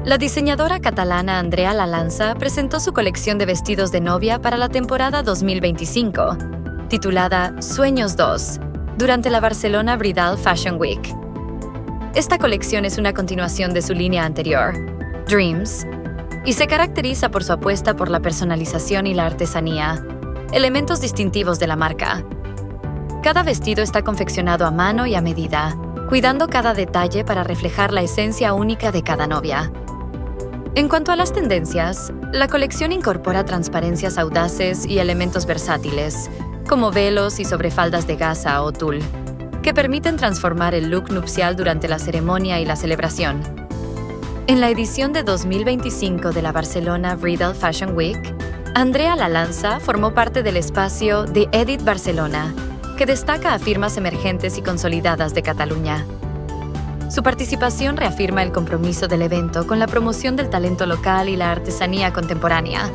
La diseñadora catalana Andrea Lalanza presentó su colección de vestidos de novia para la temporada 2025, titulada Sueños 2, durante la Barcelona Bridal Fashion Week. Esta colección es una continuación de su línea anterior, Dreams, y se caracteriza por su apuesta por la personalización y la artesanía, elementos distintivos de la marca. Cada vestido está confeccionado a mano y a medida, cuidando cada detalle para reflejar la esencia única de cada novia. En cuanto a las tendencias, la colección incorpora transparencias audaces y elementos versátiles, como velos y sobrefaldas de gasa o tul, que permiten transformar el look nupcial durante la ceremonia y la celebración. En la edición de 2025 de la Barcelona Bridal Fashion Week, Andrea Lalanza formó parte del espacio The Edit Barcelona, que destaca a firmas emergentes y consolidadas de Cataluña. Su participación reafirma el compromiso del evento con la promoción del talento local y la artesanía contemporánea,